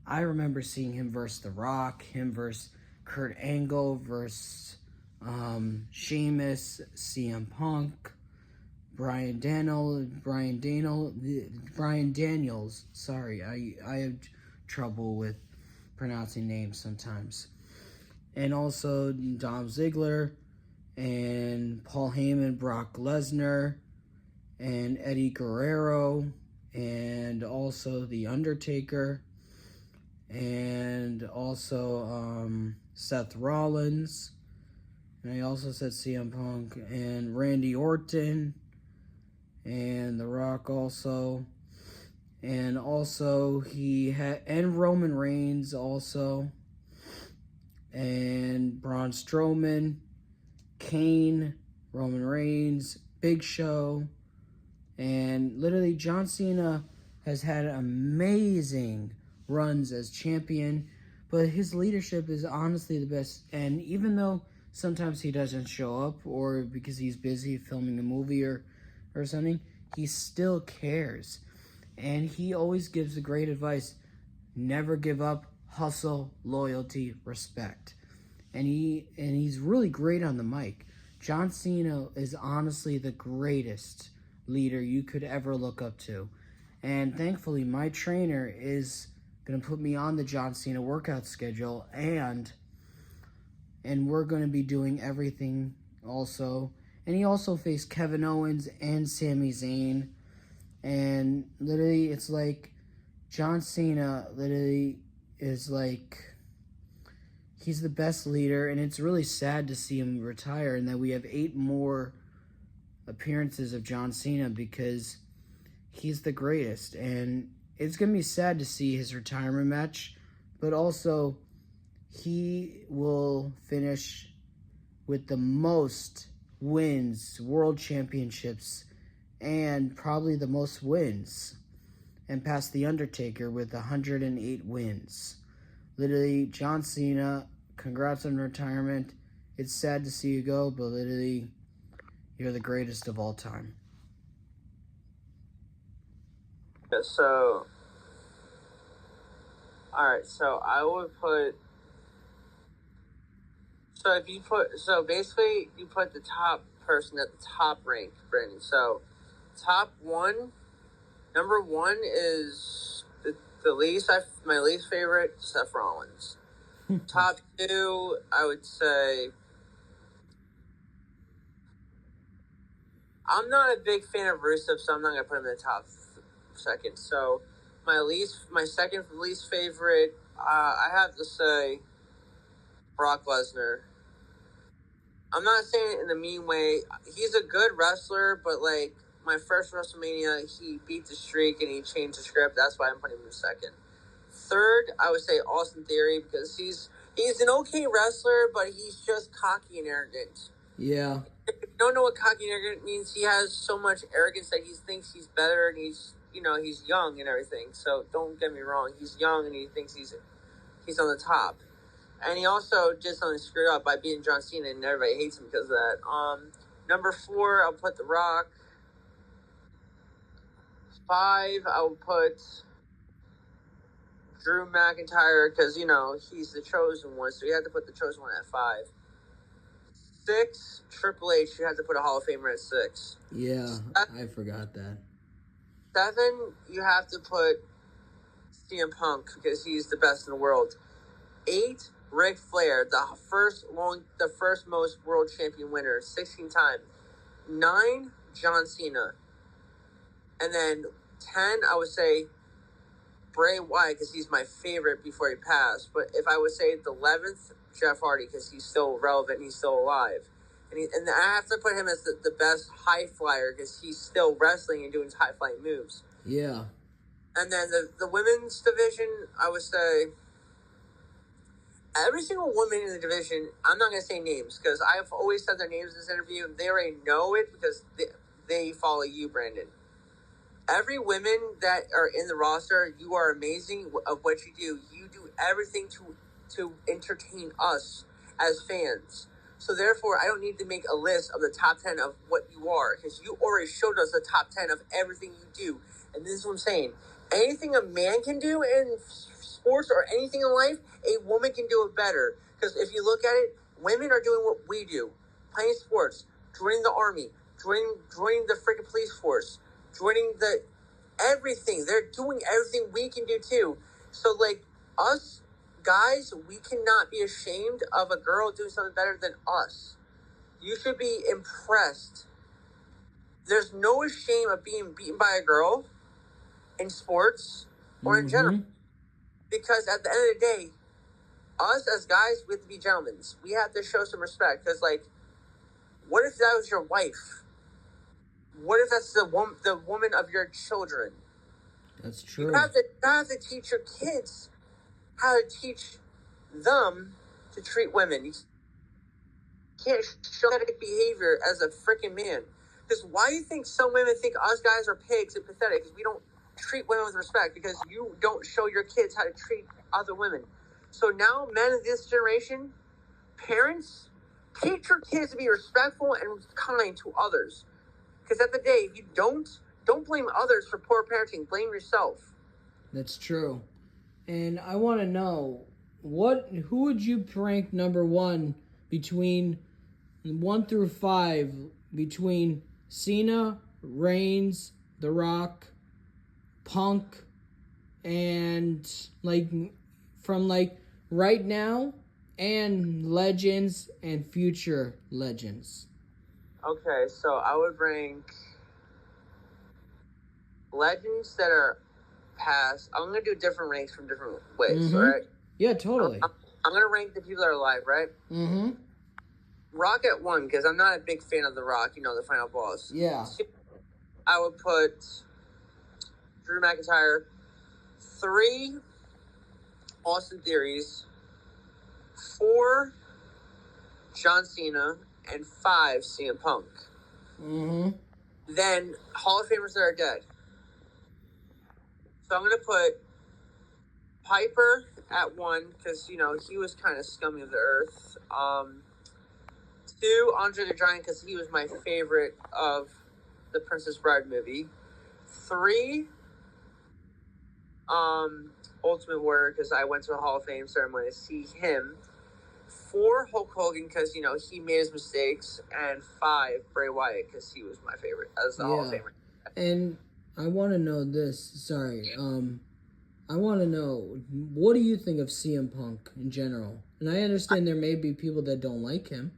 I remember seeing him versus The Rock, him versus Kurt Angle, versus Shamus, CM Punk, Brian Daniels. Sorry, I have trouble with pronouncing names sometimes. And also Dom Ziggler, and Paul Heyman, Brock Lesnar, and Eddie Guerrero, and also The Undertaker, and also Seth Rollins, and I also said CM Punk, and Randy Orton, and The Rock also, and also he had, and Roman Reigns also, and Braun Strowman, Kane, Roman Reigns, Big Show, and literally John Cena has had amazing runs as champion, but his leadership is honestly the best. And even though sometimes he doesn't show up, or because he's busy filming a movie or something, he still cares. And he always gives the great advice: never give up, hustle, loyalty, respect. And he's really great on the mic. John Cena is honestly the greatest leader you could ever look up to. And thankfully, my trainer is going to put me on the John Cena workout schedule, and we're going to be doing everything also. And he also faced Kevin Owens and Sami Zayn. And literally, it's like John Cena literally is like, he's the best leader, and it's really sad to see him retire, and that we have 8 more appearances of John Cena, because he's the greatest. And it's going to be sad to see his retirement match, but also he will finish with the most wins, world championships, and probably the most wins, and pass The Undertaker with 108 wins. Literally, John Cena, congrats on retirement. It's sad to see you go, but literally, you're the greatest of all time. Yeah, so, alright, so I would put, so basically, you put the top person at the top rank, Brandon. So, number 1 is my least favorite, Seth Rollins. Top 2, I would say, I'm not a big fan of Rusev, so I'm not going to put him in the top second. So, my second least favorite, I have to say, Brock Lesnar. I'm not saying it in a mean way. He's a good wrestler, but like my first WrestleMania, he beat the streak and he changed the script. That's why I'm putting him in second. Third, I would say Austin Theory, because he's an okay wrestler, but he's just cocky and arrogant. Yeah. If you don't know what cocky and arrogant means, he has so much arrogance that he thinks he's better, and he's young and everything. So don't get me wrong, he's young and he thinks he's on the top. And he also did something screwed up by beating John Cena, and everybody hates him because of that. Number 4, I'll put The Rock. 5, I will put Drew McIntyre, because, he's the chosen one, so you have to put the chosen one at 5. 6, Triple H, you have to put a Hall of Famer at 6. Yeah, I forgot that. 7, you have to put CM Punk, because he's the best in the world. 8, Ric Flair, the first most world champion winner, 16 times. 9, John Cena. And then 10, I would say Bray Wyatt, because he's my favorite before he passed. But if I would say the 11th, Jeff Hardy, because he's still relevant and he's still alive. And I have to put him as the best high flyer, because he's still wrestling and doing high flying moves. Yeah. And then the women's division, I would say every single woman in the division, I'm not going to say names, because I've always said their names in this interview, and they already know it because they follow you, Brandon. Every women that are in the roster, you are amazing of what you do. You do everything to entertain us as fans. So therefore, I don't need to make a list of the top 10 of what you are, because you already showed us the top 10 of everything you do. And this is what I'm saying. Anything a man can do in sports or anything in life, a woman can do it better. Because if you look at it, women are doing what we do. Playing sports, joining the army, joining the freaking police force, joining the everything. They're doing everything we can do too. So like us guys, we cannot be ashamed of a girl doing something better than us. You should be impressed. There's no shame of being beaten by a girl in sports or in general. Because at the end of the day, us as guys, we have to be gentlemen. We have to show some respect. Because, like, what if that was your wife? What if that's the woman of your children? That's true. You have to teach your kids how to teach them to treat women. You can't show that behavior as a freaking man. Because why do you think some women think us guys are pigs and pathetic? Because we don't treat women with respect. Because you don't show your kids how to treat other women. So now, men of this generation, parents, teach your kids to be respectful and kind to others. Because at the day, if you don't blame others for poor parenting. Blame yourself. That's true. And I want to know, who would you rank number one between 1 through 5 between Cena, Reigns, The Rock, Punk, and from right now and legends and future legends? Okay, so I would rank legends that are past. I'm going to do different ranks from different ways, right? Yeah, totally. I'm going to rank the people that are alive, right? Rock at 1, because I'm not a big fan of The Rock, the final boss. Yeah. I would put Drew McIntyre, 3, Austin Theories, 4, John Cena, and 5, CM Punk. Then Hall of Famers that are dead. So I'm going to put Piper at 1, because, he was kind of scummy of the earth. 2, Andre the Giant, because he was my favorite of the Princess Bride movie. 3, Ultimate Warrior, because I went to a Hall of Fame ceremony to see him. 4, Hulk Hogan, because, he made his mistakes. And 5, Bray Wyatt, because he was my favorite as the Hall of Famer. And I want to know this. I want to know, what do you think of CM Punk in general? And I understand there may be people that don't like him,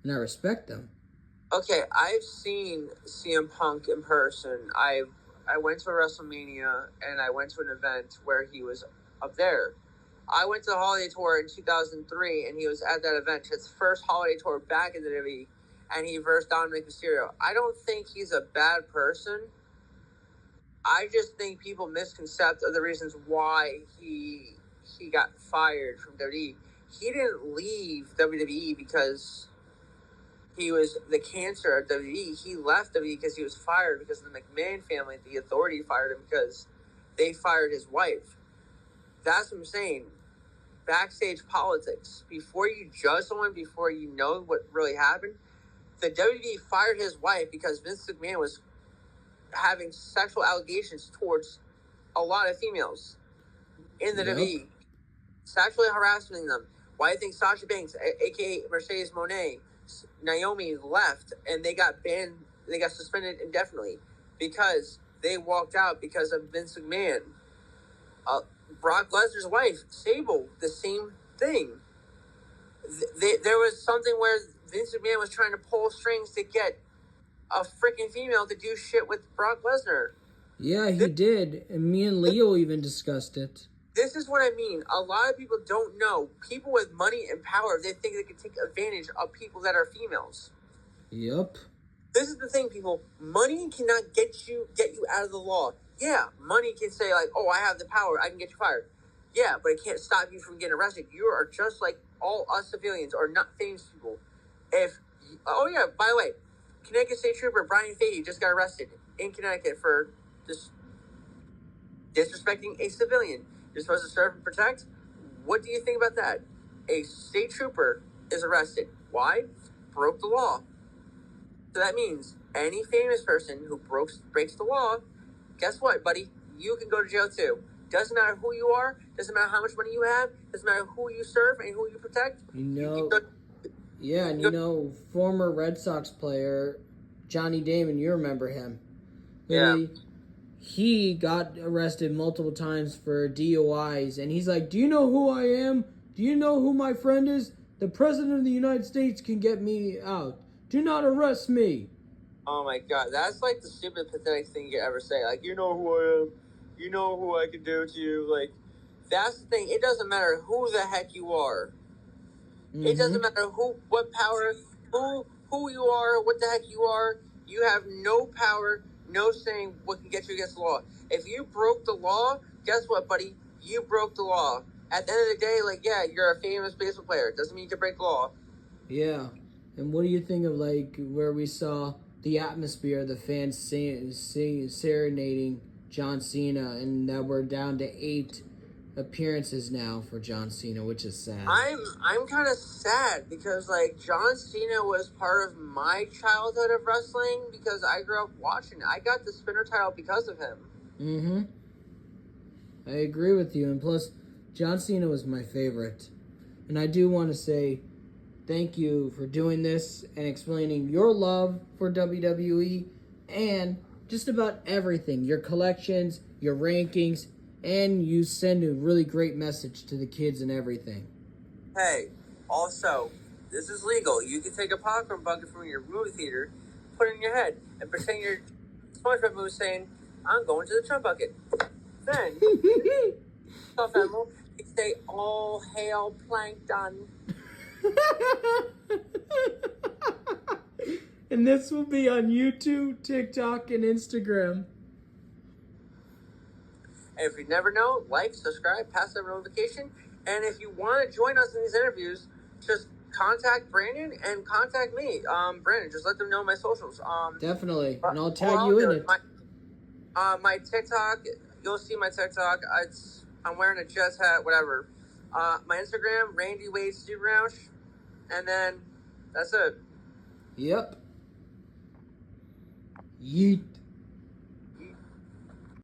and I respect them. Okay, I've seen CM Punk in person. I went to a WrestleMania, and I went to an event where he was up there. I went to the Holiday Tour in 2003, and he was at that event, his first Holiday Tour back in the WWE, and he versed Dominic Mysterio. I don't think he's a bad person. I just think people misconcept of the reasons why he got fired from WWE. He didn't leave WWE because he was the cancer of WWE. He left WWE because he was fired because the McMahon family, the authority, fired him because they fired his wife. That's what I'm saying. Backstage politics. Before you judge someone, before you know what really happened, the WWE fired his wife because Vince McMahon was having sexual allegations towards a lot of females in the WWE, sexually harassing them. Why do you think Sasha Banks, aka Mercedes Moné, Naomi left and they got banned? They got suspended indefinitely because they walked out because of Vince McMahon. Brock Lesnar's wife, Sable, the same thing. There was something where Vince McMahon was trying to pull strings to get a freaking female to do shit with Brock Lesnar. Yeah, he did. And me and Leo even discussed it. This is what I mean. A lot of people don't know. People with money and power, they think they can take advantage of people that are females. Yep. This is the thing, people. Money cannot get you out of the law. Yeah, money can say, like, oh, I have the power, I can get you fired. Yeah, but it can't stop you from getting arrested. You are just like all us civilians or not famous people. Oh yeah, by the way, Connecticut State Trooper Brian Fahey just got arrested in Connecticut for disrespecting a civilian. You're supposed to serve and protect. What do you think about that? A state trooper is arrested. Why? Broke the law. So that means any famous person who breaks the law, guess what, buddy? You can go to jail too. Doesn't matter who you are. Doesn't matter how much money you have. Doesn't matter who you serve and who you protect. Former Red Sox player Johnny Damon, you remember him. Yeah. He got arrested multiple times for DUIs, and he's like, do you know who I am? Do you know who my friend is? The President of the United States can get me out. Do not arrest me. Oh my god, that's like the stupid, pathetic thing you could ever say. Like, you know who I am. You know who I can do to you. Like, that's the thing. It doesn't matter who the heck you are. Mm-hmm. It doesn't matter what power, who you are, what the heck you are. You have no power, no saying what can get you against the law. If you broke the law, guess what, buddy? You broke the law. At the end of the day, like, yeah, you're a famous baseball player. It doesn't mean you can break the law. Yeah. And what do you think of, like, where we saw the atmosphere, the fans serenading John Cena, and that we're down to 8 appearances now for John Cena, which is sad. I'm kind of sad because, like, John Cena was part of my childhood of wrestling because I grew up watching it. I got the spinner title because of him. Mm-hmm. I agree with you, and plus, John Cena was my favorite. And I do want to say thank you for doing this and explaining your love for WWE and just about everything, your collections, your rankings, and you send a really great message to the kids and everything. Hey, also, this is legal. You can take a popcorn bucket from your movie theater, put it in your head, and pretend you're SpongeBob movie saying, I'm going to the Trump bucket. Then, stuffed animal, you say, all hail plankton. And this will be on YouTube, TikTok, and Instagram. And if you never know, like, subscribe, pass that notification. And if you want to join us in these interviews, just contact Brandon and contact me. Brandon, just let them know my socials. Definitely. And I'll tag you in it. My TikTok, you'll see my TikTok. I'm wearing a Jets hat, whatever. My Instagram, Randy Wade Steve Roush. And then that's it. Yep. Yeet.